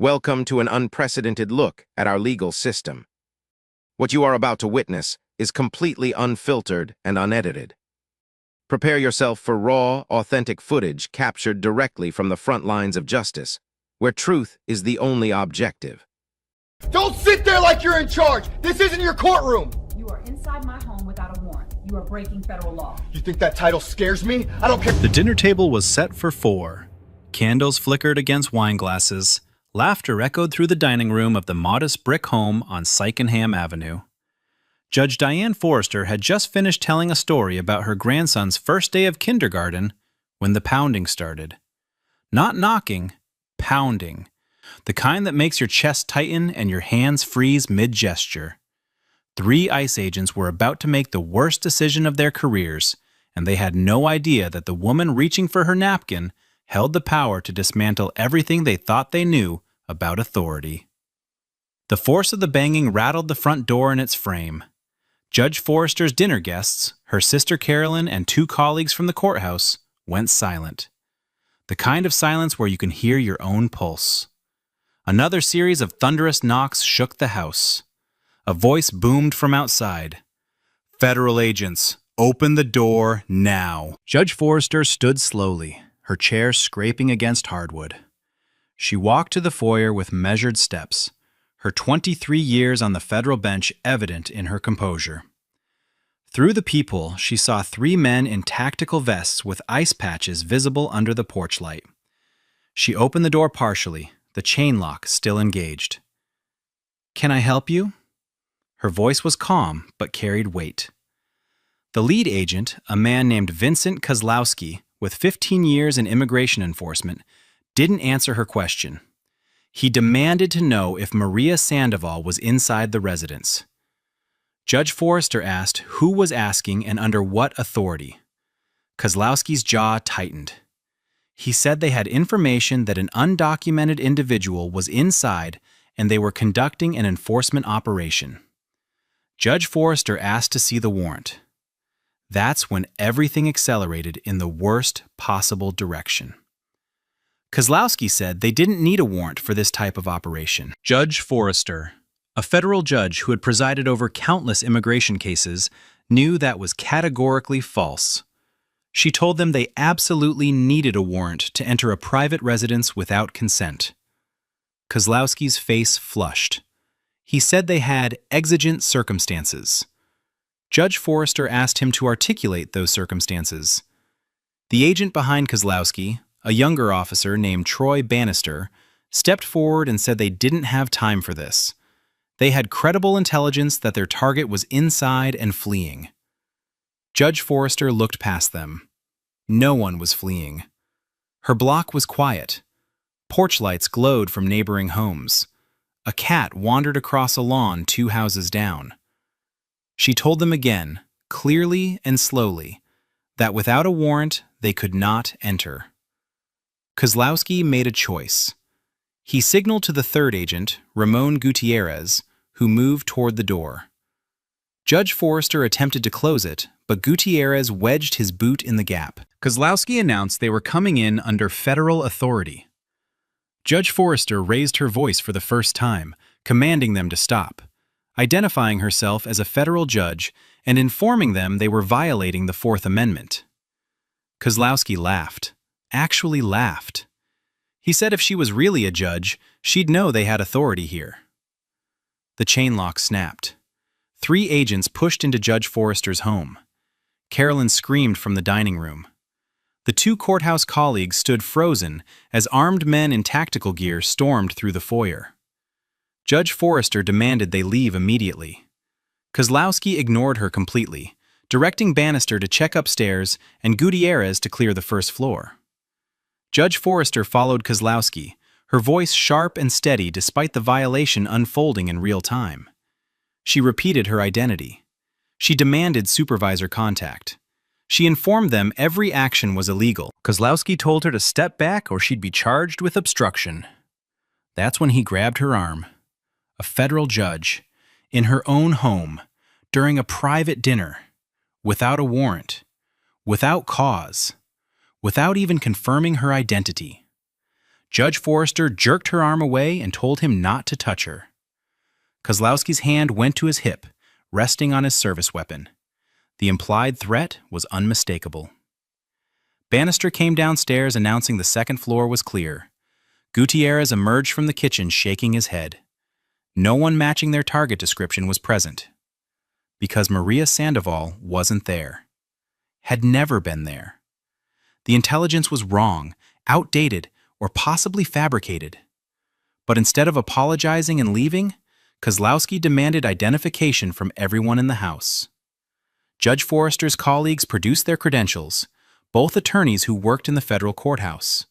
Welcome to an unprecedented look at our legal system. What you are about to witness is completely unfiltered and unedited. Prepare yourself for raw, authentic footage captured directly from the front lines of justice, where truth is the only objective. Don't sit there like you're in charge! This isn't your courtroom! You are inside my home without a warrant. You are breaking federal law. You think that title scares me? I don't care. The dinner table was set for 4. Candles flickered against wine glasses. Laughter echoed through the dining room of the modest brick home on Sykenham Avenue. Judge Diane Forrester had just finished telling a story about her grandson's first day of kindergarten when the pounding started. Not knocking, pounding. The kind that makes your chest tighten and your hands freeze mid-gesture. 3 ICE agents were about to make the worst decision of their careers, and they had no idea that the woman reaching for her napkin held the power to dismantle everything they thought they knew about authority. The force of the banging rattled the front door in its frame. Judge Forrester's dinner guests, her sister Carolyn and 2 colleagues from the courthouse, went silent. The kind of silence where you can hear your own pulse. Another series of thunderous knocks shook the house. A voice boomed from outside. "Federal agents, open the door now." Judge Forrester stood slowly, her chair scraping against hardwood. She walked to the foyer with measured steps, her 23 years on the federal bench evident in her composure. Through the peephole, she saw 3 men in tactical vests with ice patches visible under the porch light. She opened the door partially, the chain lock still engaged. "Can I help you?" Her voice was calm, but carried weight. The lead agent, a man named Vincent Kozlowski, with 15 years in immigration enforcement, didn't answer her question. He demanded to know if Maria Sandoval was inside the residence. Judge Forrester asked who was asking and under what authority. Kozlowski's jaw tightened. He said they had information that an undocumented individual was inside and they were conducting an enforcement operation. Judge Forrester asked to see the warrant. That's when everything accelerated in the worst possible direction. Kozlowski said they didn't need a warrant for this type of operation. Judge Forrester, a federal judge who had presided over countless immigration cases, knew that was categorically false. She told them they absolutely needed a warrant to enter a private residence without consent. Kozlowski's face flushed. He said they had exigent circumstances. Judge Forrester asked him to articulate those circumstances. The agent behind Kozlowski, a younger officer named Troy Bannister, stepped forward and said they didn't have time for this. They had credible intelligence that their target was inside and fleeing. Judge Forrester looked past them. No one was fleeing. Her block was quiet. Porch lights glowed from neighboring homes. A cat wandered across a lawn 2 houses down. She told them again, clearly and slowly, that without a warrant, they could not enter. Kozlowski made a choice. He signaled to the 3rd agent, Ramon Gutierrez, who moved toward the door. Judge Forrester attempted to close it, but Gutierrez wedged his boot in the gap. Kozlowski announced they were coming in under federal authority. Judge Forrester raised her voice for the first time, commanding them to stop, identifying herself as a federal judge and informing them they were violating the 4th Amendment. Kozlowski laughed, actually laughed. He said if she was really a judge, she'd know they had authority here. The chain lock snapped. 3 agents pushed into Judge Forrester's home. Carolyn screamed from the dining room. The 2 courthouse colleagues stood frozen as armed men in tactical gear stormed through the foyer. Judge Forrester demanded they leave immediately. Kozlowski ignored her completely, directing Bannister to check upstairs and Gutierrez to clear the 1st floor. Judge Forrester followed Kozlowski, her voice sharp and steady despite the violation unfolding in real time. She repeated her identity. She demanded supervisor contact. She informed them every action was illegal. Kozlowski told her to step back or she'd be charged with obstruction. That's when he grabbed her arm. A federal judge, in her own home, during a private dinner, without a warrant, without cause, without even confirming her identity. Judge Forrester jerked her arm away and told him not to touch her. Kozlowski's hand went to his hip, resting on his service weapon. The implied threat was unmistakable. Bannister came downstairs announcing the second floor was clear. Gutierrez emerged from the kitchen shaking his head. No one matching their target description was present. Because Maria Sandoval wasn't there. Had never been there. The intelligence was wrong, outdated, or possibly fabricated. But instead of apologizing and leaving, Kozlowski demanded identification from everyone in the house. Judge Forrester's colleagues produced their credentials, both attorneys who worked in the federal courthouse.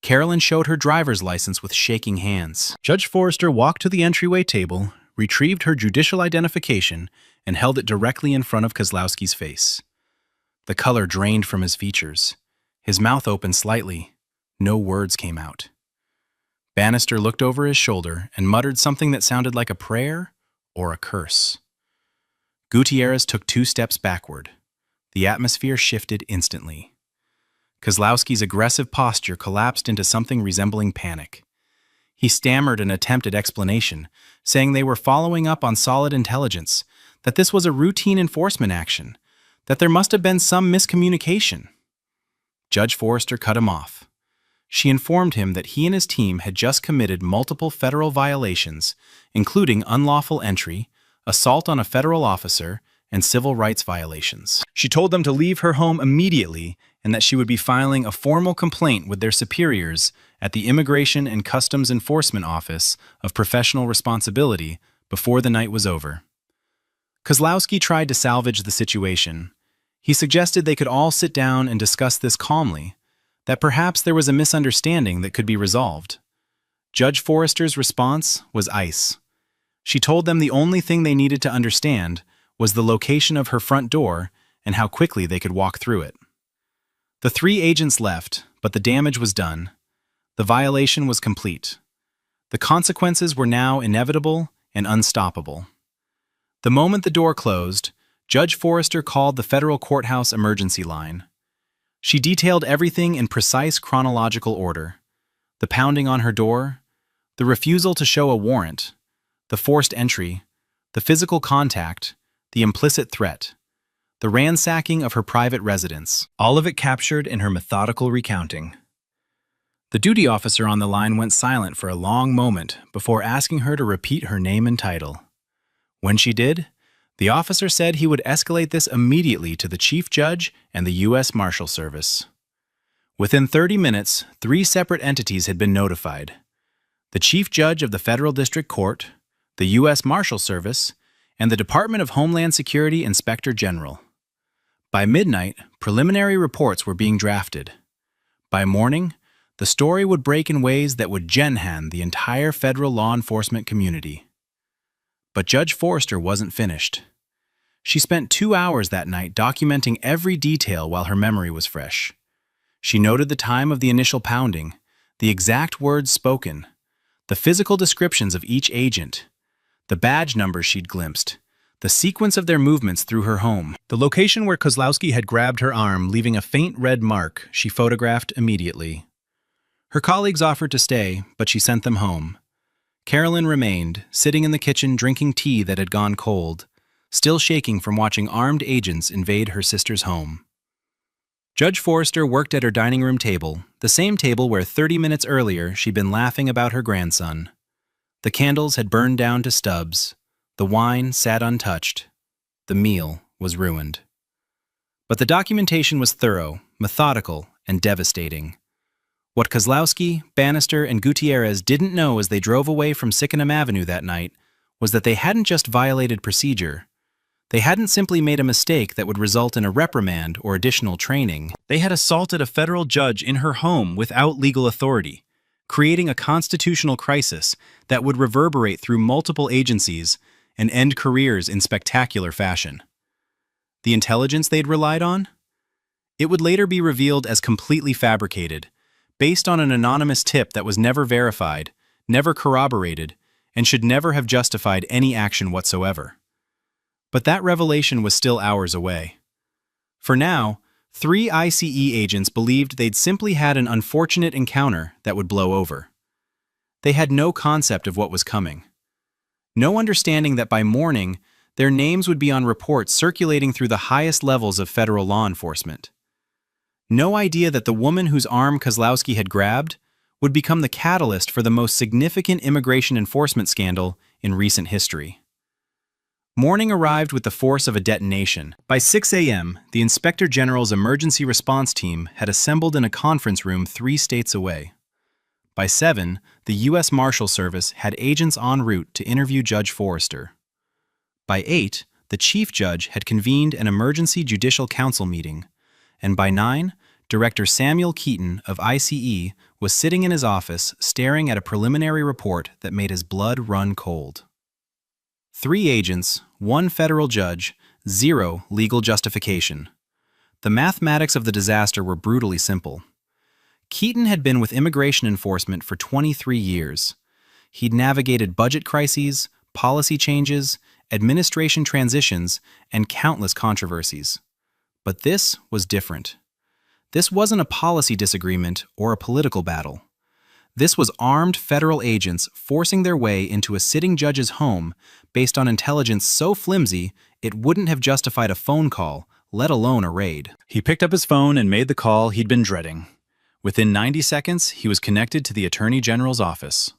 Carolyn showed her driver's license with shaking hands. Judge Forrester walked to the entryway table, retrieved her judicial identification, and held it directly in front of Kozlowski's face. The color drained from his features. His mouth opened slightly. No words came out. Bannister looked over his shoulder and muttered something that sounded like a prayer or a curse. Gutierrez took 2 steps backward. The atmosphere shifted instantly. Kozlowski's aggressive posture collapsed into something resembling panic. He stammered an attempt at explanation, saying they were following up on solid intelligence, that this was a routine enforcement action, that there must have been some miscommunication. Judge Forrester cut him off. She informed him that he and his team had just committed multiple federal violations, including unlawful entry, assault on a federal officer, and civil rights violations. She told them to leave her home immediately and that she would be filing a formal complaint with their superiors at the Immigration and Customs Enforcement Office of Professional Responsibility before the night was over. Kozlowski tried to salvage the situation. He suggested they could all sit down and discuss this calmly, that perhaps there was a misunderstanding that could be resolved. Judge Forrester's response was ice. She told them the only thing they needed to understand was the location of her front door and how quickly they could walk through it. The 3 agents left, but the damage was done. The violation was complete. The consequences were now inevitable and unstoppable. The moment the door closed, Judge Forrester called the federal courthouse emergency line. She detailed everything in precise chronological order. The pounding on her door, the refusal to show a warrant, the forced entry, the physical contact, the implicit threat, the ransacking of her private residence, all of it captured in her methodical recounting. The duty officer on the line went silent for a long moment before asking her to repeat her name and title. When she did, the officer said he would escalate this immediately to the chief judge and the U.S. Marshal Service. Within 30 minutes, 3 separate entities had been notified: the chief judge of the federal district court, the U.S. Marshal Service, and the Department of Homeland Security Inspector General. By midnight, preliminary reports were being drafted. By morning, the story would break in ways that would genhand the entire federal law enforcement community. But Judge Forrester wasn't finished. She spent 2 hours that night documenting every detail while her memory was fresh. She noted the time of the initial pounding, the exact words spoken, the physical descriptions of each agent, the badge numbers she'd glimpsed, the sequence of their movements through her home. The location where Kozlowski had grabbed her arm, leaving a faint red mark, she photographed immediately. Her colleagues offered to stay, but she sent them home. Carolyn remained, sitting in the kitchen drinking tea that had gone cold, still shaking from watching armed agents invade her sister's home. Judge Forrester worked at her dining room table, the same table where 30 minutes earlier she'd been laughing about her grandson. The candles had burned down to stubs. The wine sat untouched. The meal was ruined. But the documentation was thorough, methodical, and devastating. What Kozlowski, Bannister, and Gutierrez didn't know as they drove away from Sycamore Avenue that night was that they hadn't just violated procedure. They hadn't simply made a mistake that would result in a reprimand or additional training. They had assaulted a federal judge in her home without legal authority, creating a constitutional crisis that would reverberate through multiple agencies and end careers in spectacular fashion. The intelligence they'd relied on? It would later be revealed as completely fabricated, based on an anonymous tip that was never verified, never corroborated, and should never have justified any action whatsoever. But that revelation was still hours away. For now, 3 ICE agents believed they'd simply had an unfortunate encounter that would blow over. They had no concept of what was coming. No understanding that by morning, their names would be on reports circulating through the highest levels of federal law enforcement. No idea that the woman whose arm Kozlowski had grabbed would become the catalyst for the most significant immigration enforcement scandal in recent history. Morning arrived with the force of a detonation. By 6 a.m., the Inspector General's emergency response team had assembled in a conference room 3 states away. By 7, the U.S. Marshal Service had agents en route to interview Judge Forrester. By 8, the Chief Judge had convened an emergency judicial council meeting, and by 9, Director Samuel Keaton of ICE was sitting in his office staring at a preliminary report that made his blood run cold. 3 agents, 1 federal judge, 0 legal justification. The mathematics of the disaster were brutally simple. Keaton had been with immigration enforcement for 23 years. He'd navigated budget crises, policy changes, administration transitions, and countless controversies. But this was different. This wasn't a policy disagreement or a political battle. This was armed federal agents forcing their way into a sitting judge's home based on intelligence so flimsy it wouldn't have justified a phone call, let alone a raid. He picked up his phone and made the call he'd been dreading. Within 90 seconds, he was connected to the Attorney General's office.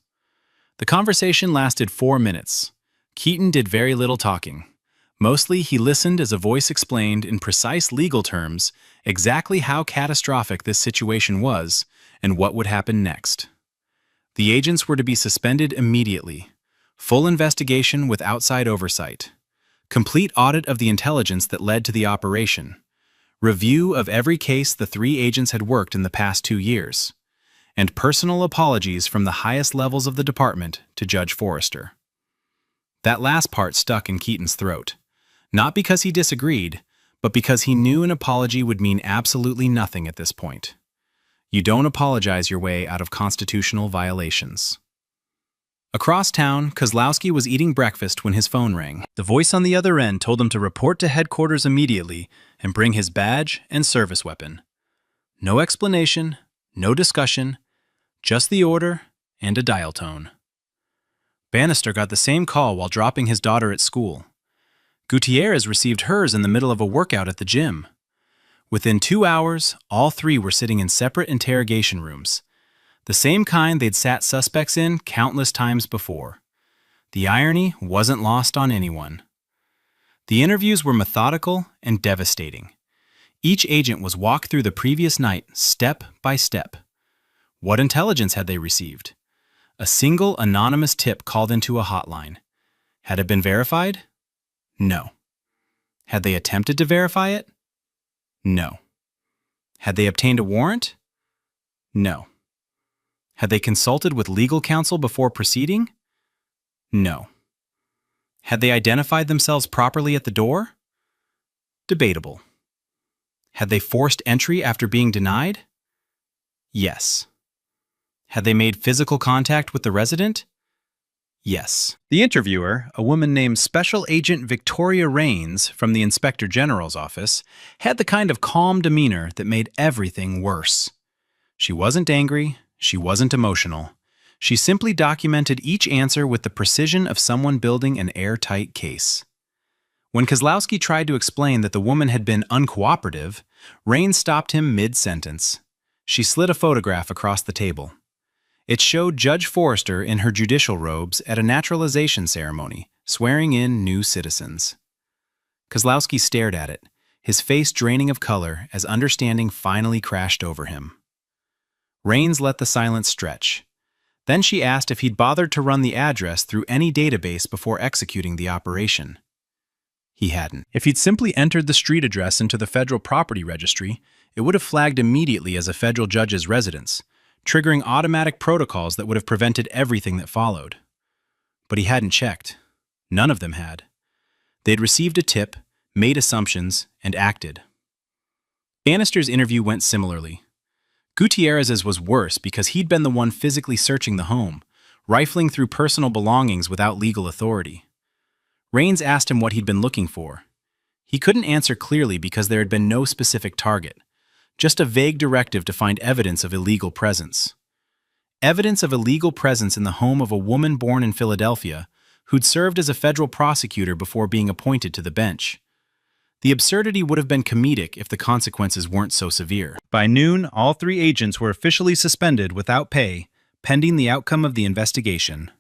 The conversation lasted 4 minutes. Keaton did very little talking. Mostly, he listened as a voice explained in precise legal terms exactly how catastrophic this situation was and what would happen next. The agents were to be suspended immediately. Full investigation with outside oversight. Complete audit of the intelligence that led to the operation. Review of every case the 3 agents had worked in the past 2 years. And personal apologies from the highest levels of the department to Judge Forrester. That last part stuck in Keaton's throat. Not because he disagreed, but because he knew an apology would mean absolutely nothing at this point. You don't apologize your way out of constitutional violations. Across town, Kozlowski was eating breakfast when his phone rang. The voice on the other end told him to report to headquarters immediately and bring his badge and service weapon. No explanation, no discussion, just the order and a dial tone. Bannister got the same call while dropping his daughter at school. Gutierrez received hers in the middle of a workout at the gym. Within 2 hours, all 3 were sitting in separate interrogation rooms, the same kind they'd sat suspects in countless times before. The irony wasn't lost on anyone. The interviews were methodical and devastating. Each agent was walked through the previous night step by step. What intelligence had they received? A single anonymous tip called into a hotline. Had it been verified? No. Had they attempted to verify it? No. Had they obtained a warrant? No. Had they consulted with legal counsel before proceeding? No. Had they identified themselves properly at the door? Debatable. Had they forced entry after being denied? Yes. Had they made physical contact with the resident? Yes. The interviewer, a woman named Special Agent Victoria Rains from the Inspector General's office, had the kind of calm demeanor that made everything worse. She wasn't angry, she wasn't emotional. She simply documented each answer with the precision of someone building an airtight case. When Kozlowski tried to explain that the woman had been uncooperative, Rains stopped him mid-sentence. She slid a photograph across the table. It showed Judge Forrester in her judicial robes at a naturalization ceremony, swearing in new citizens. Kozlowski stared at it, his face draining of color as understanding finally crashed over him. Rains let the silence stretch. Then she asked if he'd bothered to run the address through any database before executing the operation. He hadn't. If he'd simply entered the street address into the federal property registry, it would have flagged immediately as a federal judge's residence, triggering automatic protocols that would have prevented everything that followed. But he hadn't checked. None of them had. They'd received a tip, made assumptions, and acted. Bannister's interview went similarly. Gutierrez's was worse because he'd been the one physically searching the home, rifling through personal belongings without legal authority. Rains asked him what he'd been looking for. He couldn't answer clearly because there had been no specific target, just a vague directive to find evidence of illegal presence. Evidence of illegal presence in the home of a woman born in Philadelphia who'd served as a federal prosecutor before being appointed to the bench. The absurdity would have been comedic if the consequences weren't so severe. By noon, all 3 agents were officially suspended without pay, pending the outcome of the investigation.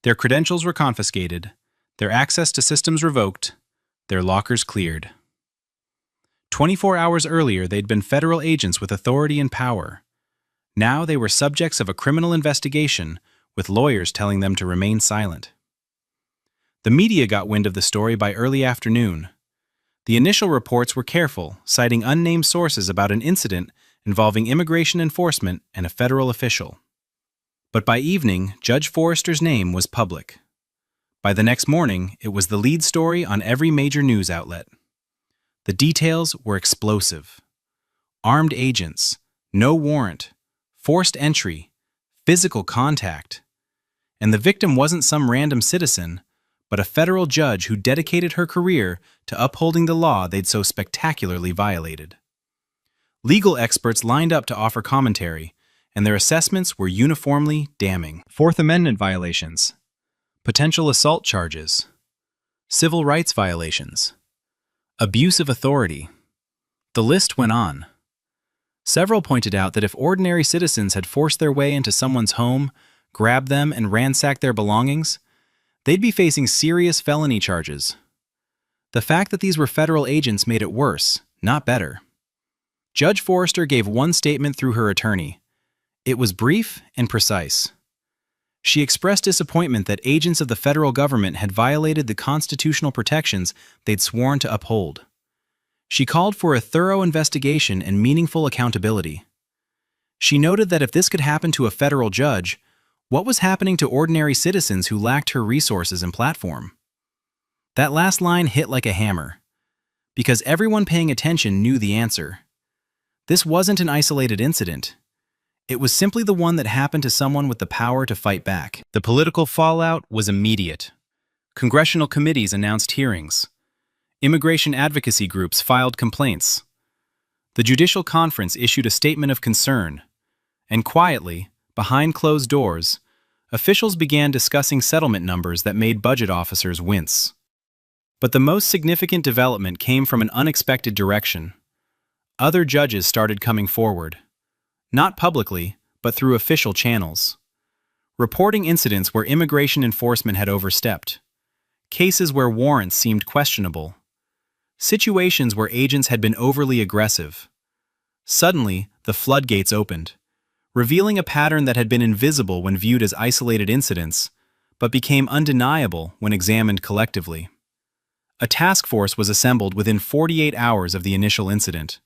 Their credentials were confiscated, their access to systems revoked, their lockers cleared. 24 hours earlier, they'd been federal agents with authority and power. Now they were subjects of a criminal investigation, with lawyers telling them to remain silent. The media got wind of the story by early afternoon. The initial reports were careful, citing unnamed sources about an incident involving immigration enforcement and a federal official. But by evening, Judge Forrester's name was public. By the next morning, it was the lead story on every major news outlet. The details were explosive. Armed agents, no warrant, forced entry, physical contact. And the victim wasn't some random citizen, but a federal judge who dedicated her career to upholding the law they'd so spectacularly violated. Legal experts lined up to offer commentary, and their assessments were uniformly damning. Fourth Amendment violations, potential assault charges, civil rights violations, abuse of authority. The list went on. Several pointed out that if ordinary citizens had forced their way into someone's home, grabbed them, and ransacked their belongings, they'd be facing serious felony charges. The fact that these were federal agents made it worse, not better. Judge Forrester gave one statement through her attorney. It was brief and precise. She expressed disappointment that agents of the federal government had violated the constitutional protections they'd sworn to uphold. She called for a thorough investigation and meaningful accountability. She noted that if this could happen to a federal judge, what was happening to ordinary citizens who lacked her resources and platform? That last line hit like a hammer, because everyone paying attention knew the answer. This wasn't an isolated incident. It was simply the one that happened to someone with the power to fight back. The political fallout was immediate. Congressional committees announced hearings. Immigration advocacy groups filed complaints. The Judicial Conference issued a statement of concern, and quietly, behind closed doors, officials began discussing settlement numbers that made budget officers wince. But the most significant development came from an unexpected direction. Other judges started coming forward. Not publicly, but through official channels. Reporting incidents where immigration enforcement had overstepped. Cases where warrants seemed questionable. Situations where agents had been overly aggressive. Suddenly, the floodgates opened, revealing a pattern that had been invisible when viewed as isolated incidents, but became undeniable when examined collectively. A task force was assembled within 48 hours of the initial incident.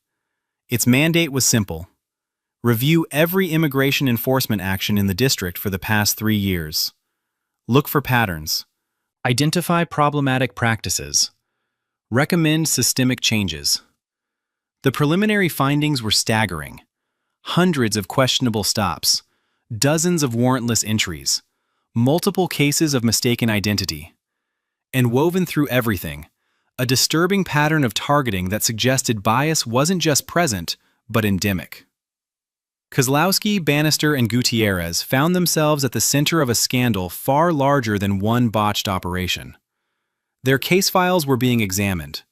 Its mandate was simple: review every immigration enforcement action in the district for the past 3 years. Look for patterns. Identify problematic practices. Recommend systemic changes. The preliminary findings were staggering. Hundreds of questionable stops, dozens of warrantless entries, multiple cases of mistaken identity. And woven through everything, a disturbing pattern of targeting that suggested bias wasn't just present, but endemic. Kozlowski, Bannister, and Gutierrez found themselves at the center of a scandal far larger than one botched operation. Their case files were being examined,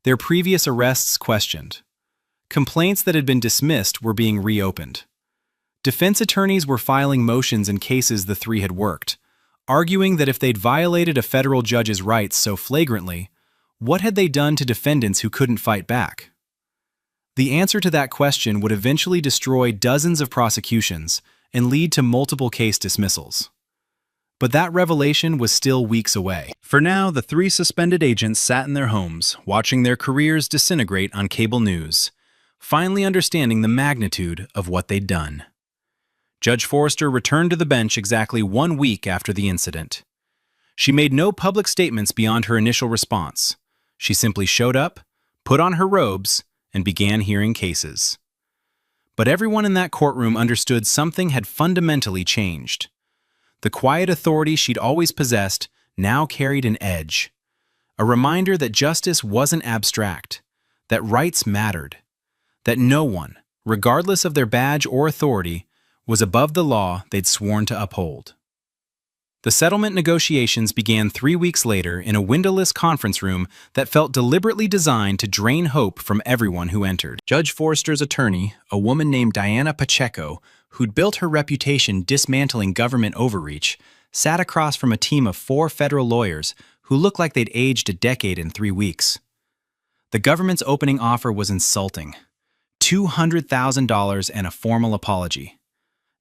their previous arrests questioned. Complaints that had been dismissed were being reopened. Defense attorneys were filing motions in cases the 3 had worked, arguing that if they'd violated a federal judge's rights so flagrantly, what had they done to defendants who couldn't fight back? The answer to that question would eventually destroy dozens of prosecutions and lead to multiple case dismissals. But that revelation was still weeks away. For now, the 3 suspended agents sat in their homes, watching their careers disintegrate on cable news, finally understanding the magnitude of what they'd done. Judge Forrester returned to the bench exactly 1 week after the incident. She made no public statements beyond her initial response. She simply showed up, put on her robes, and began hearing cases. But everyone in that courtroom understood something had fundamentally changed. The quiet authority she'd always possessed now carried an edge. A reminder that justice wasn't abstract, that rights mattered, that no one, regardless of their badge or authority, was above the law they'd sworn to uphold. The settlement negotiations began 3 weeks later in a windowless conference room that felt deliberately designed to drain hope from everyone who entered. Judge Forrester's attorney, a woman named Diana Pacheco, who'd built her reputation dismantling government overreach, sat across from a team of 4 federal lawyers who looked like they'd aged a decade in 3 weeks. The government's opening offer was insulting: $200,000 and a formal apology.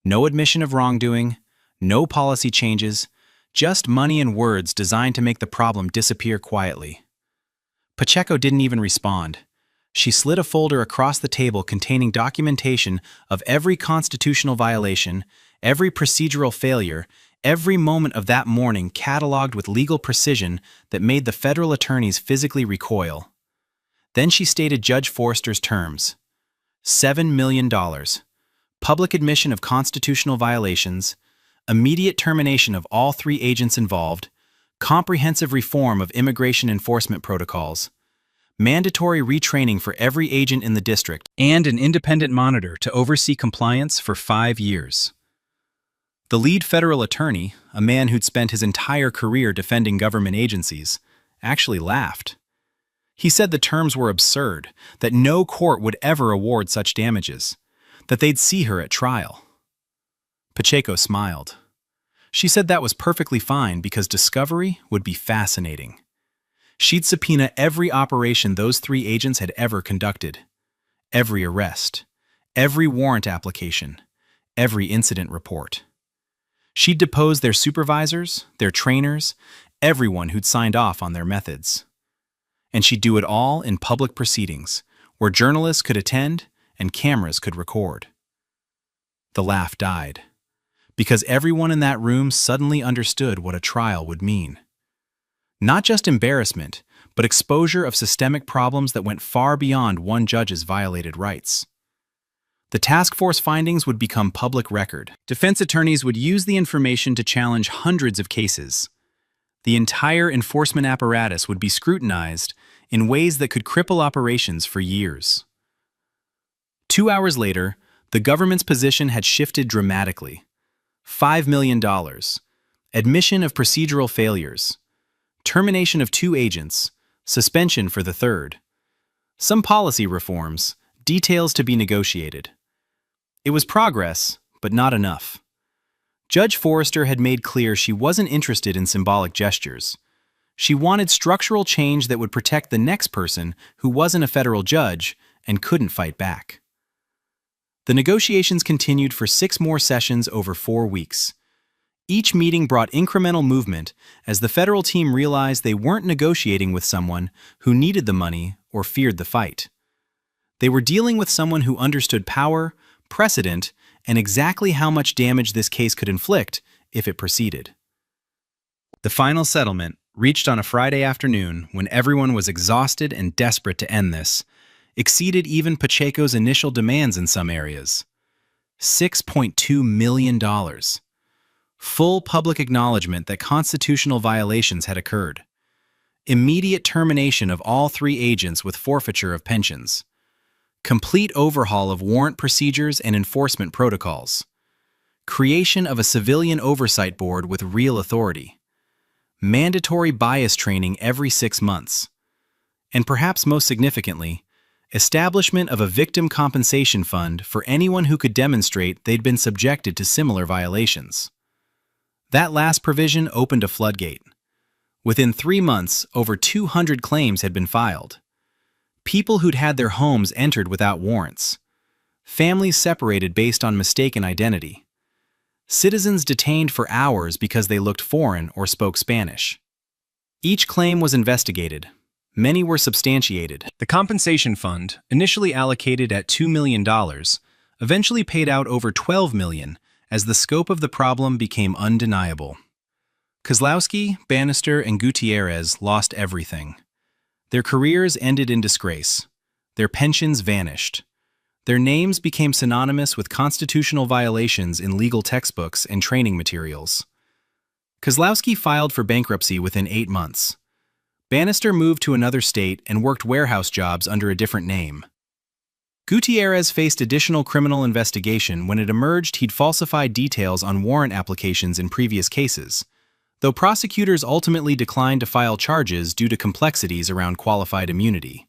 No admission of wrongdoing, no policy changes, just money and words designed to make the problem disappear quietly. Pacheco didn't even respond. She slid a folder across the table containing documentation of every constitutional violation, every procedural failure, every moment of that morning cataloged with legal precision that made the federal attorneys physically recoil. Then she stated Judge Forrester's terms: $7 million, public admission of constitutional violations, immediate termination of all 3 agents involved, comprehensive reform of immigration enforcement protocols, mandatory retraining for every agent in the district, and an independent monitor to oversee compliance for 5 years. The lead federal attorney, a man who'd spent his entire career defending government agencies, actually laughed. He said the terms were absurd, that no court would ever award such damages, that they'd see her at trial. Pacheco smiled. She said that was perfectly fine because discovery would be fascinating. She'd subpoena every operation those 3 agents had ever conducted, every arrest, every warrant application, every incident report. She'd depose their supervisors, their trainers, everyone who'd signed off on their methods. And she'd do it all in public proceedings, where journalists could attend and cameras could record. The laugh died, because everyone in that room suddenly understood what a trial would mean. Not just embarrassment, but exposure of systemic problems that went far beyond one judge's violated rights. The task force findings would become public record. Defense attorneys would use the information to challenge hundreds of cases. The entire enforcement apparatus would be scrutinized in ways that could cripple operations for years. 2 hours later, the government's position had shifted dramatically. $5 million, admission of procedural failures, termination of 2 agents, suspension for the 3rd. Some policy reforms, details to be negotiated. It was progress, but not enough. Judge Forrester had made clear she wasn't interested in symbolic gestures. She wanted structural change that would protect the next person who wasn't a federal judge and couldn't fight back. The negotiations continued for 6 more sessions over 4 weeks. Each meeting brought incremental movement as the federal team realized they weren't negotiating with someone who needed the money or feared the fight. They were dealing with someone who understood power, precedent, and exactly how much damage this case could inflict if it proceeded. The final settlement, reached on a Friday afternoon when everyone was exhausted and desperate to end this, exceeded even Pacheco's initial demands in some areas. $6.2 million. Full public acknowledgement that constitutional violations had occurred. Immediate termination of all 3 agents with forfeiture of pensions. Complete overhaul of warrant procedures and enforcement protocols. Creation of a civilian oversight board with real authority. Mandatory bias training every 6 months. And perhaps most significantly, establishment of a victim compensation fund for anyone who could demonstrate they'd been subjected to similar violations. That last provision opened a floodgate. Within 3 months, over 200 claims had been filed. People who'd had their homes entered without warrants. Families separated based on mistaken identity. Citizens detained for hours because they looked foreign or spoke Spanish. Each claim was investigated. Many were substantiated. The compensation fund, initially allocated at $2 million, eventually paid out over $12 million as the scope of the problem became undeniable. Kozlowski, Bannister, and Gutierrez lost everything. Their careers ended in disgrace. Their pensions vanished. Their names became synonymous with constitutional violations in legal textbooks and training materials. Kozlowski filed for bankruptcy within 8 months. Bannister moved to another state and worked warehouse jobs under a different name. Gutierrez faced additional criminal investigation when it emerged he'd falsified details on warrant applications in previous cases, though prosecutors ultimately declined to file charges due to complexities around qualified immunity.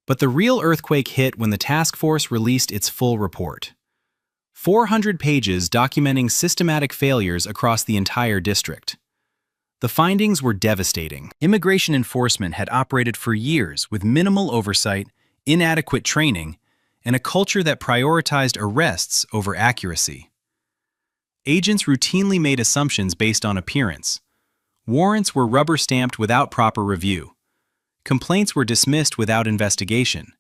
But the real earthquake hit when the task force released its full report. 400 pages documenting systematic failures across the entire district. The findings were devastating. Immigration enforcement had operated for years with minimal oversight, inadequate training, and a culture that prioritized arrests over accuracy. Agents routinely made assumptions based on appearance. Warrants were rubber-stamped without proper review. Complaints were dismissed without investigation.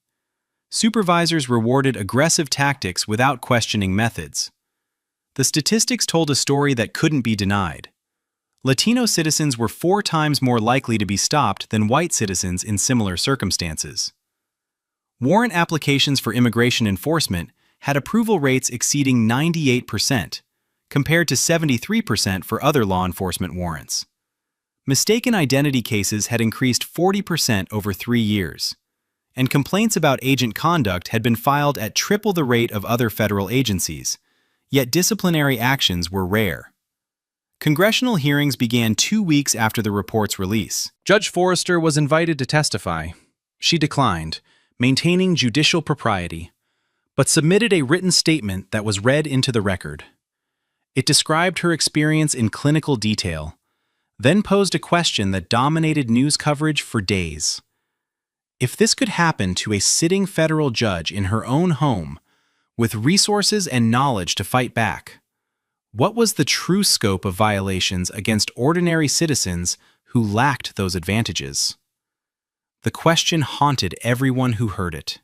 Supervisors rewarded aggressive tactics without questioning methods. The statistics told a story that couldn't be denied. Latino citizens were 4 times more likely to be stopped than white citizens in similar circumstances. Warrant applications for immigration enforcement had approval rates exceeding 98%, compared to 73% for other law enforcement warrants. Mistaken identity cases had increased 40% over 3 years, and complaints about agent conduct had been filed at triple the rate of other federal agencies, yet disciplinary actions were rare. Congressional hearings began 2 weeks after the report's release. Judge Forrester was invited to testify. She declined, maintaining judicial propriety, but submitted a written statement that was read into the record. It described her experience in clinical detail, then posed a question that dominated news coverage for days. If this could happen to a sitting federal judge in her own home, with resources and knowledge to fight back, what was the true scope of violations against ordinary citizens who lacked those advantages? The question haunted everyone who heard it.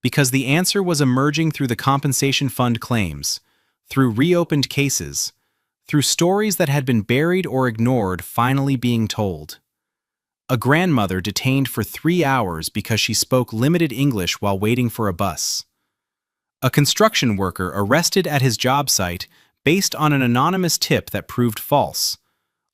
Because the answer was emerging through the compensation fund claims, through reopened cases, through stories that had been buried or ignored finally being told. A grandmother detained for 3 hours because she spoke limited English while waiting for a bus. A construction worker arrested at his job site based on an anonymous tip that proved false,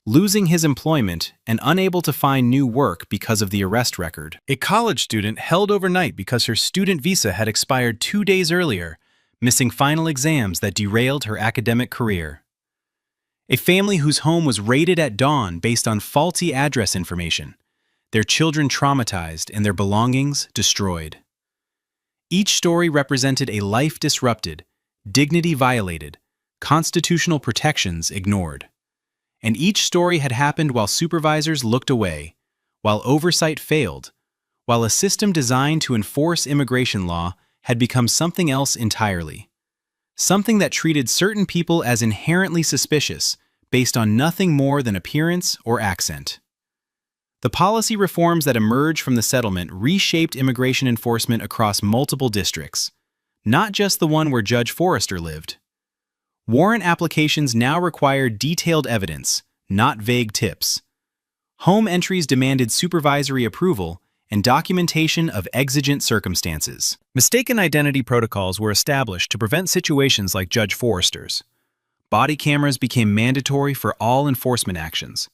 losing his employment and unable to find new work because of the arrest record. A college student held overnight because her student visa had expired 2 days earlier, missing final exams that derailed her academic career. A family whose home was raided at dawn based on faulty address information, their children traumatized and their belongings destroyed. Each story represented a life disrupted, dignity violated, constitutional protections ignored. And each story had happened while supervisors looked away, while oversight failed, while a system designed to enforce immigration law had become something else entirely. Something that treated certain people as inherently suspicious based on nothing more than appearance or accent. The policy reforms that emerged from the settlement reshaped immigration enforcement across multiple districts, not just the one where Judge Forrester lived. Warrant applications now required detailed evidence, not vague tips. Home entries demanded supervisory approval and documentation of exigent circumstances. Mistaken identity protocols were established to prevent situations like Judge Forrester's. Body cameras became mandatory for all enforcement actions,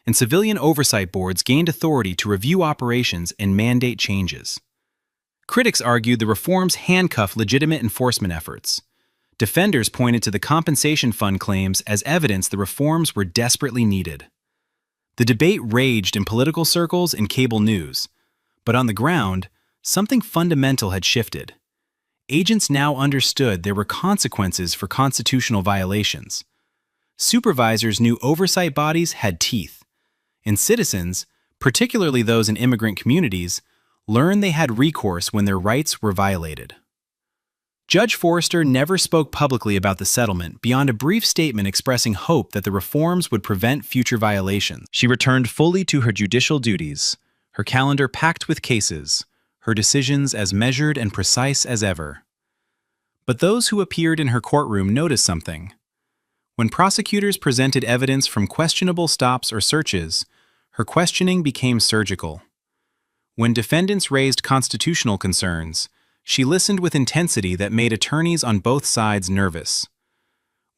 and civilian oversight boards gained authority to review operations and mandate changes. Critics argued the reforms handcuffed legitimate enforcement efforts. Defenders pointed to the compensation fund claims as evidence the reforms were desperately needed. The debate raged in political circles and cable news, but on the ground, something fundamental had shifted. Agents now understood there were consequences for constitutional violations. Supervisors knew oversight bodies had teeth, and citizens, particularly those in immigrant communities, learned they had recourse when their rights were violated. Judge Forrester never spoke publicly about the settlement beyond a brief statement expressing hope that the reforms would prevent future violations. She returned fully to her judicial duties, her calendar packed with cases, her decisions as measured and precise as ever. But those who appeared in her courtroom noticed something. When prosecutors presented evidence from questionable stops or searches, her questioning became surgical. When defendants raised constitutional concerns, she listened with intensity that made attorneys on both sides nervous.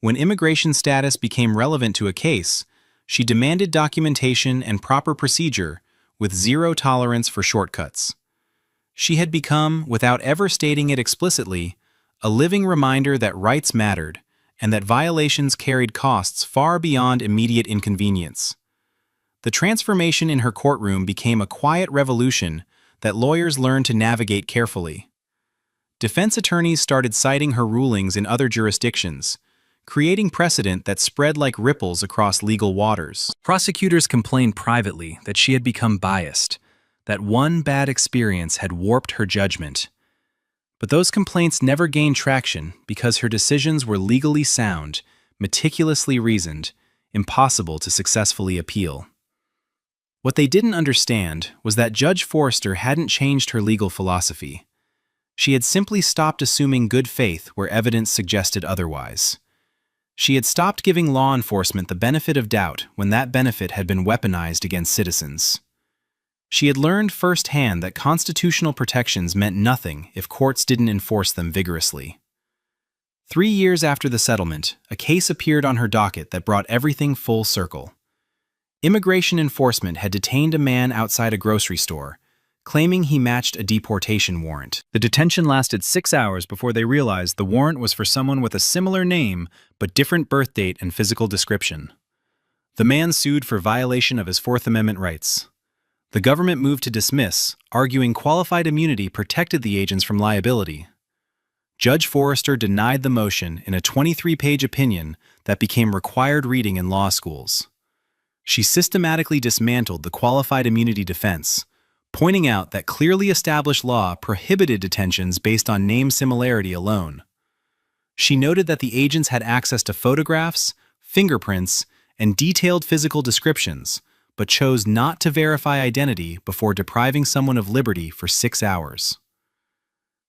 When immigration status became relevant to a case, she demanded documentation and proper procedure with zero tolerance for shortcuts. She had become, without ever stating it explicitly, a living reminder that rights mattered and that violations carried costs far beyond immediate inconvenience. The transformation in her courtroom became a quiet revolution that lawyers learned to navigate carefully. Defense attorneys started citing her rulings in other jurisdictions, creating precedent that spread like ripples across legal waters. Prosecutors complained privately that she had become biased, that one bad experience had warped her judgment. But those complaints never gained traction because her decisions were legally sound, meticulously reasoned, impossible to successfully appeal. What they didn't understand was that Judge Forrester hadn't changed her legal philosophy. She had simply stopped assuming good faith where evidence suggested otherwise. She had stopped giving law enforcement the benefit of doubt when that benefit had been weaponized against citizens. She had learned firsthand that constitutional protections meant nothing if courts didn't enforce them vigorously. 3 years after the settlement, a case appeared on her docket that brought everything full circle. Immigration enforcement had detained a man outside a grocery store, claiming he matched a deportation warrant. The detention lasted 6 hours before they realized the warrant was for someone with a similar name but different birth date and physical description. The man sued for violation of his Fourth Amendment rights. The government moved to dismiss, arguing qualified immunity protected the agents from liability. Judge Forrester denied the motion in a 23-page opinion that became required reading in law schools. She systematically dismantled the qualified immunity defense, pointing out that clearly established law prohibited detentions based on name similarity alone. She noted that the agents had access to photographs, fingerprints, and detailed physical descriptions, but chose not to verify identity before depriving someone of liberty for 6 hours.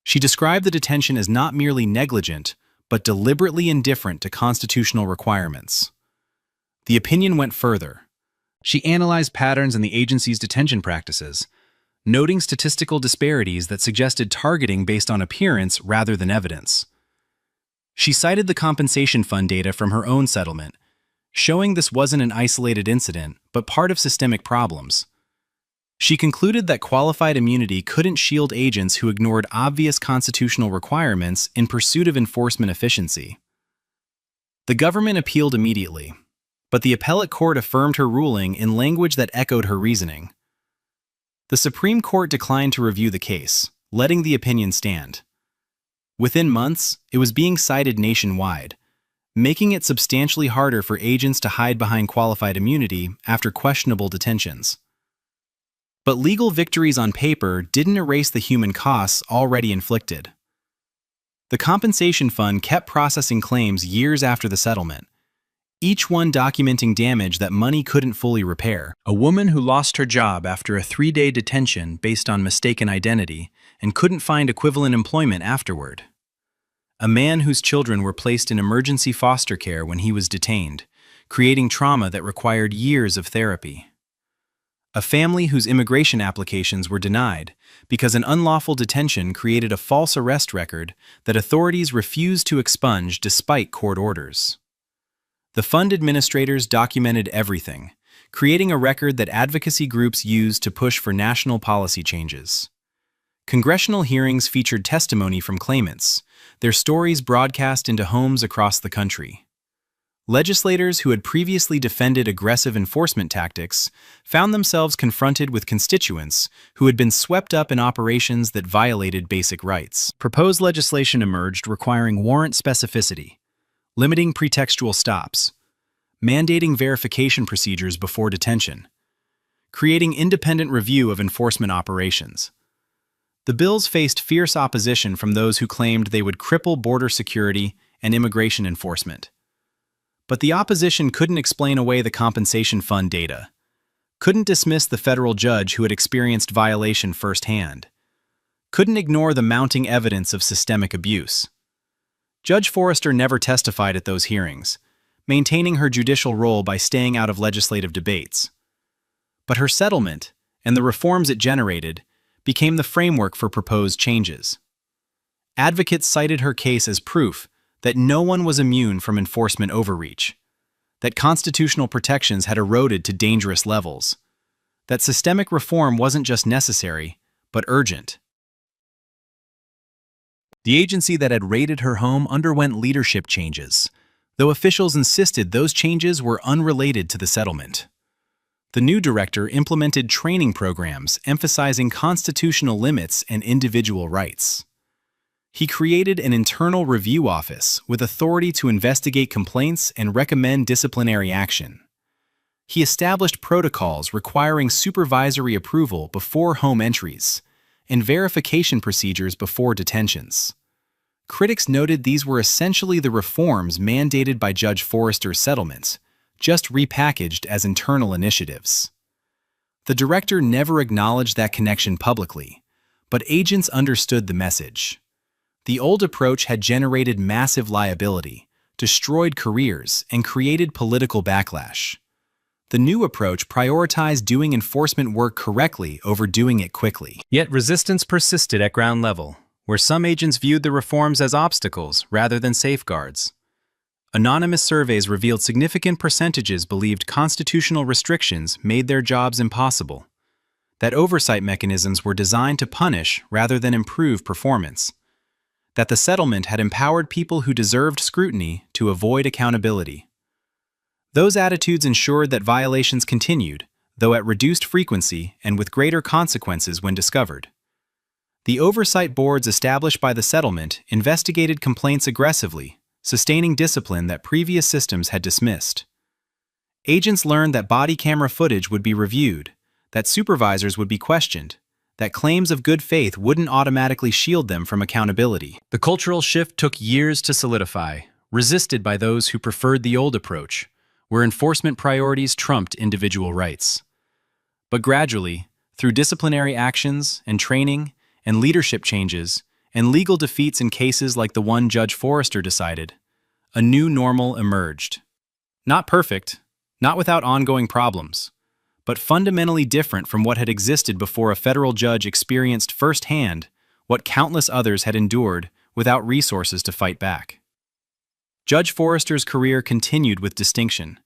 She described the detention as not merely negligent, but deliberately indifferent to constitutional requirements. The opinion went further. She analyzed patterns in the agency's detention practices, noting statistical disparities that suggested targeting based on appearance rather than evidence. She cited the compensation fund data from her own settlement, showing this wasn't an isolated incident, but part of systemic problems. She concluded that qualified immunity couldn't shield agents who ignored obvious constitutional requirements in pursuit of enforcement efficiency. The government appealed immediately, but the appellate court affirmed her ruling in language that echoed her reasoning. The Supreme Court declined to review the case, letting the opinion stand. Within months, it was being cited nationwide, making it substantially harder for agents to hide behind qualified immunity after questionable detentions. But legal victories on paper didn't erase the human costs already inflicted. The compensation fund kept processing claims years after the settlement, each one documenting damage that money couldn't fully repair. A woman who lost her job after a 3-day detention based on mistaken identity and couldn't find equivalent employment afterward. A man whose children were placed in emergency foster care when he was detained, creating trauma that required years of therapy. A family whose immigration applications were denied because an unlawful detention created a false arrest record that authorities refused to expunge despite court orders. The fund administrators documented everything, creating a record that advocacy groups used to push for national policy changes. Congressional hearings featured testimony from claimants, their stories broadcast into homes across the country. Legislators who had previously defended aggressive enforcement tactics found themselves confronted with constituents who had been swept up in operations that violated basic rights. Proposed legislation emerged requiring warrant specificity, limiting pretextual stops, mandating verification procedures before detention, creating independent review of enforcement operations. The bills faced fierce opposition from those who claimed they would cripple border security and immigration enforcement. But the opposition couldn't explain away the compensation fund data, couldn't dismiss the federal judge who had experienced violation firsthand, couldn't ignore the mounting evidence of systemic abuse. Judge Forrester never testified at those hearings, maintaining her judicial role by staying out of legislative debates. But her settlement, and the reforms it generated, became the framework for proposed changes. Advocates cited her case as proof that no one was immune from enforcement overreach, that constitutional protections had eroded to dangerous levels, that systemic reform wasn't just necessary, but urgent. The agency that had raided her home underwent leadership changes, though officials insisted those changes were unrelated to the settlement. The new director implemented training programs emphasizing constitutional limits and individual rights. He created an internal review office with authority to investigate complaints and recommend disciplinary action. He established protocols requiring supervisory approval before home entries and verification procedures before detentions. Critics noted these were essentially the reforms mandated by Judge Forrester's settlement, just repackaged as internal initiatives. The director never acknowledged that connection publicly, but agents understood the message. The old approach had generated massive liability, destroyed careers, and created political backlash. The new approach prioritized doing enforcement work correctly over doing it quickly. Yet resistance persisted at ground level, where some agents viewed the reforms as obstacles rather than safeguards. Anonymous surveys revealed significant percentages believed constitutional restrictions made their jobs impossible, that oversight mechanisms were designed to punish rather than improve performance, that the settlement had empowered people who deserved scrutiny to avoid accountability. Those attitudes ensured that violations continued, though at reduced frequency and with greater consequences when discovered. The oversight boards established by the settlement investigated complaints aggressively, sustaining discipline that previous systems had dismissed. Agents learned that body camera footage would be reviewed, that supervisors would be questioned, that claims of good faith wouldn't automatically shield them from accountability. The cultural shift took years to solidify, resisted by those who preferred the old approach, where enforcement priorities trumped individual rights. But gradually, through disciplinary actions and training and leadership changes and legal defeats in cases like the one Judge Forrester decided, a new normal emerged. Not perfect, not without ongoing problems, but fundamentally different from what had existed before a federal judge experienced firsthand what countless others had endured without resources to fight back. Judge Forrester's career continued with distinction,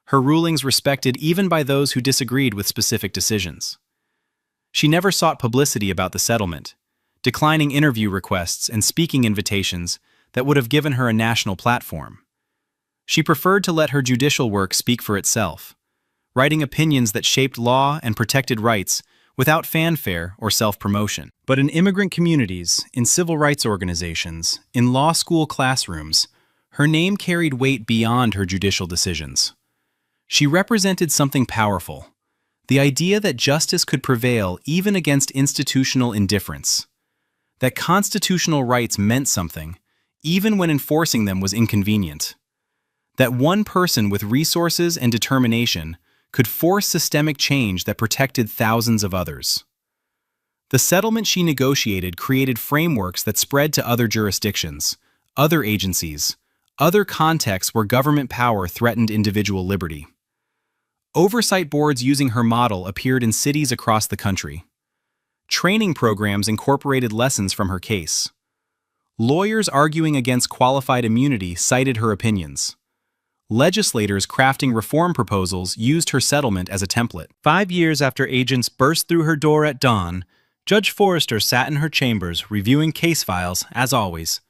her rulings respected even by those who disagreed with specific decisions. She never sought publicity about the settlement, declining interview requests and speaking invitations that would have given her a national platform. She preferred to let her judicial work speak for itself, writing opinions that shaped law and protected rights without fanfare or self-promotion. But in immigrant communities, in civil rights organizations, in law school classrooms, her name carried weight beyond her judicial decisions. She represented something powerful, the idea that justice could prevail even against institutional indifference, that constitutional rights meant something, even when enforcing them was inconvenient, that one person with resources and determination could force systemic change that protected thousands of others. The settlement she negotiated created frameworks that spread to other jurisdictions, other agencies, other contexts where government power threatened individual liberty. Oversight boards using her model appeared in cities across the country. Training programs incorporated lessons from her case. Lawyers arguing against qualified immunity cited her opinions. Legislators crafting reform proposals used her settlement as a template. 5 years after agents burst through her door at dawn, Judge Forrester sat in her chambers reviewing case files, as always.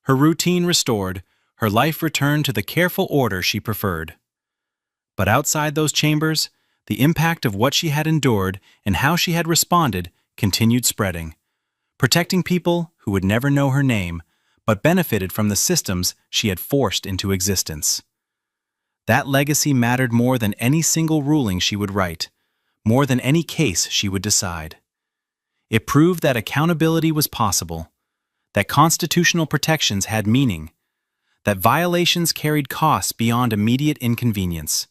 Her routine restored, her life returned to the careful order she preferred. But outside those chambers, the impact of what she had endured and how she had responded continued spreading, protecting people who would never know her name, but benefited from the systems she had forced into existence. That legacy mattered more than any single ruling she would write, more than any case she would decide. It proved that accountability was possible, that constitutional protections had meaning, that violations carried costs beyond immediate inconvenience.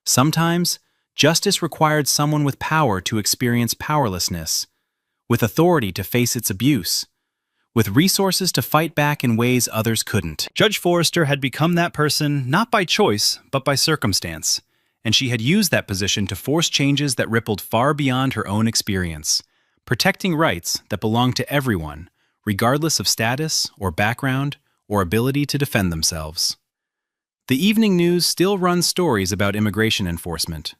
Sometimes, justice required someone with power to experience powerlessness, with authority to face its abuse, with resources to fight back in ways others couldn't. Judge Forrester had become that person not by choice, but by circumstance, and she had used that position to force changes that rippled far beyond her own experience, protecting rights that belonged to everyone, regardless of status or background or ability to defend themselves. The evening news still runs stories about immigration enforcement.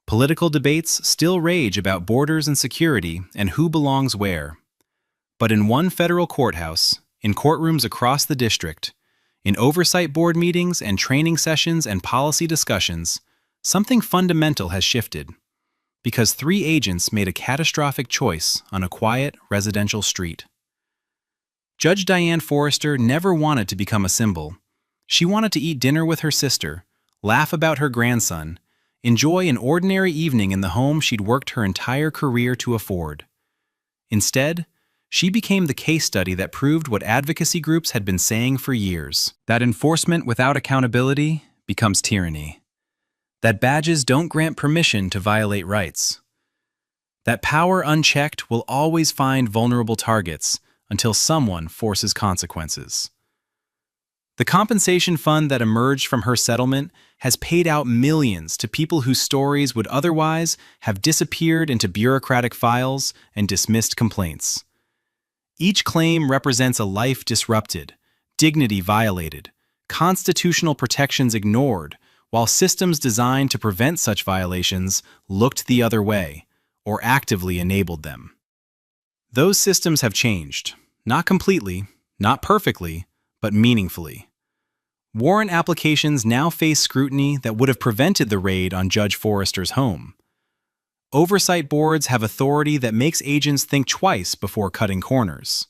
Political debates still rage about borders and security and who belongs where. But in one federal courthouse, in courtrooms across the district, in oversight board meetings and training sessions and policy discussions, something fundamental has shifted. Because 3 agents made a catastrophic choice on a quiet residential street. Judge Diane Forrester never wanted to become a symbol. She wanted to eat dinner with her sister, laugh about her grandson, enjoy an ordinary evening in the home she'd worked her entire career to afford. Instead, she became the case study that proved what advocacy groups had been saying for years: that enforcement without accountability becomes tyranny. That badges don't grant permission to violate rights. That power unchecked will always find vulnerable targets until someone forces consequences. The compensation fund that emerged from her settlement has paid out millions to people whose stories would otherwise have disappeared into bureaucratic files and dismissed complaints. Each claim represents a life disrupted, dignity violated, constitutional protections ignored, while systems designed to prevent such violations looked the other way or actively enabled them. Those systems have changed, not completely, not perfectly, but meaningfully. Warrant applications now face scrutiny that would have prevented the raid on Judge Forrester's home. Oversight boards have authority that makes agents think twice before cutting corners.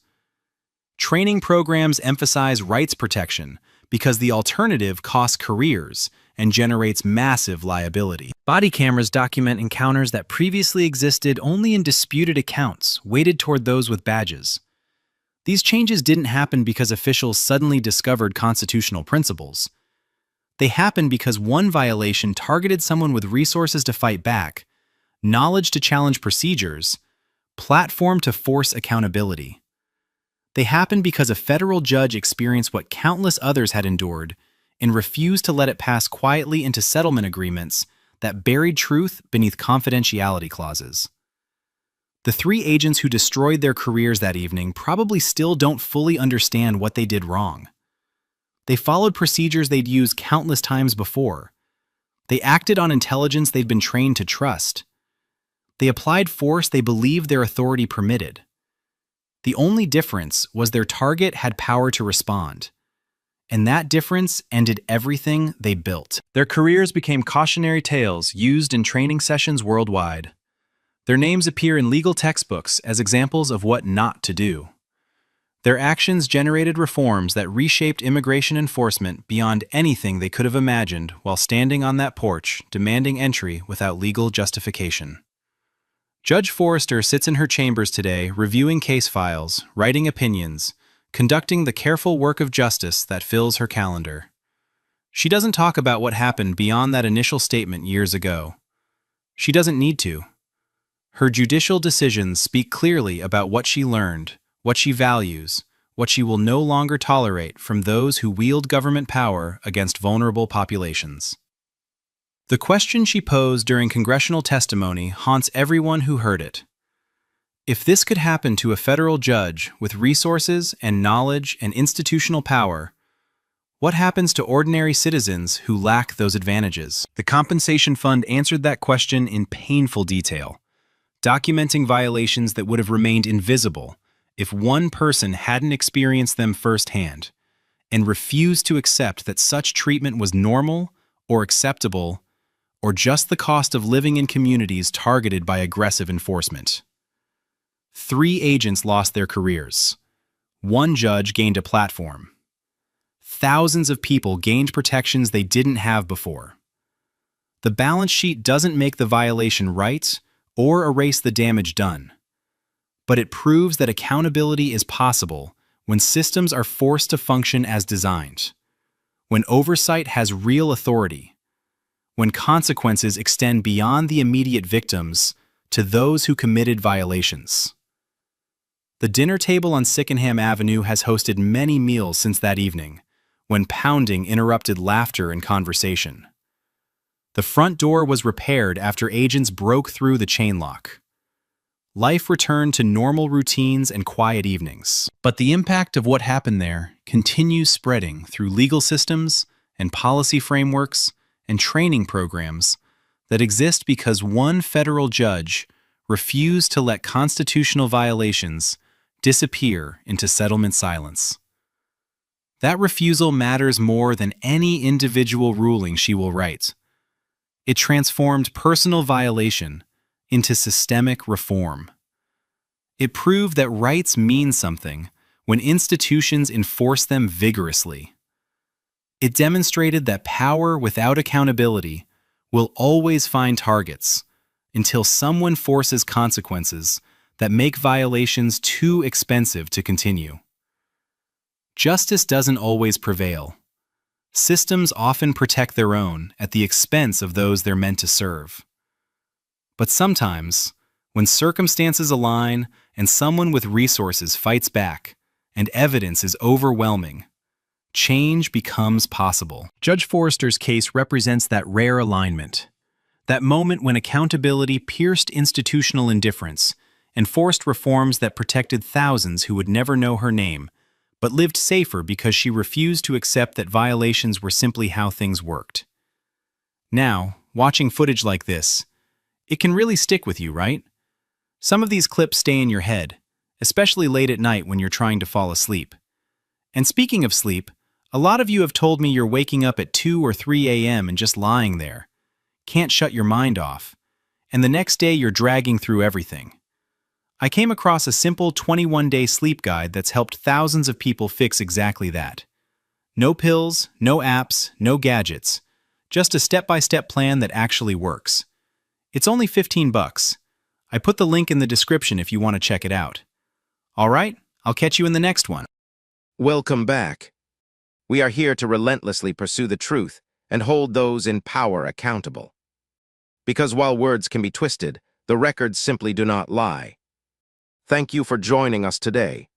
Training programs emphasize rights protection because the alternative costs careers and generates massive liability. Body cameras document encounters that previously existed only in disputed accounts, weighted toward those with badges. These changes didn't happen because officials suddenly discovered constitutional principles. They happened because one violation targeted someone with resources to fight back, knowledge to challenge procedures, platform to force accountability. They happened because a federal judge experienced what countless others had endured and refused to let it pass quietly into settlement agreements that buried truth beneath confidentiality clauses. The 3 agents who destroyed their careers that evening probably still don't fully understand what they did wrong. They followed procedures they'd used countless times before. They acted on intelligence they'd been trained to trust. They applied force they believed their authority permitted. The only difference was their target had power to respond. And that difference ended everything they built. Their careers became cautionary tales used in training sessions worldwide. Their names appear in legal textbooks as examples of what not to do. Their actions generated reforms that reshaped immigration enforcement beyond anything they could have imagined while standing on that porch demanding entry without legal justification. Judge Forrester sits in her chambers today reviewing case files, writing opinions, conducting the careful work of justice that fills her calendar. She doesn't talk about what happened beyond that initial statement years ago. She doesn't need to. Her judicial decisions speak clearly about what she learned, what she values, what she will no longer tolerate from those who wield government power against vulnerable populations. The question she posed during congressional testimony haunts everyone who heard it. If this could happen to a federal judge with resources and knowledge and institutional power, what happens to ordinary citizens who lack those advantages? The Compensation Fund answered that question in painful detail, documenting violations that would have remained invisible if one person hadn't experienced them firsthand, and refused to accept that such treatment was normal or acceptable or just the cost of living in communities targeted by aggressive enforcement. 3 agents lost their careers. 1 judge gained a platform. Thousands of people gained protections they didn't have before. The balance sheet doesn't make the violation right or erase the damage done, but it proves that accountability is possible when systems are forced to function as designed, when oversight has real authority, when consequences extend beyond the immediate victims to those who committed violations. The dinner table on Sycamore Avenue has hosted many meals since that evening, when pounding interrupted laughter and conversation. The front door was repaired after agents broke through the chain lock. Life returned to normal routines and quiet evenings. But the impact of what happened there continues spreading through legal systems and policy frameworks and training programs that exist because one federal judge refused to let constitutional violations disappear into settlement silence. That refusal matters more than any individual ruling she will write. It transformed personal violation into systemic reform. It proved that rights mean something when institutions enforce them vigorously. It demonstrated that power without accountability will always find targets until someone forces consequences that make violations too expensive to continue. Justice doesn't always prevail. Systems often protect their own at the expense of those they're meant to serve. But sometimes, when circumstances align and someone with resources fights back and evidence is overwhelming, change becomes possible. Judge Forrester's case represents that rare alignment, that moment when accountability pierced institutional indifference and forced reforms that protected thousands who would never know her name, but lived safer because she refused to accept that violations were simply how things worked. Now, watching footage like this, it can really stick with you, right? Some of these clips stay in your head, especially late at night when you're trying to fall asleep. And speaking of sleep, a lot of you have told me you're waking up at 2 or 3 a.m. and just lying there. Can't shut your mind off. And the next day you're dragging through everything. I came across a simple 21-day sleep guide that's helped thousands of people fix exactly that. No pills, no apps, no gadgets. Just a step-by-step plan that actually works. It's only $15. I put the link in the description if you want to check it out. All right, I'll catch you in the next one. Welcome back. We are here to relentlessly pursue the truth and hold those in power accountable. Because while words can be twisted, the records simply do not lie. Thank you for joining us today.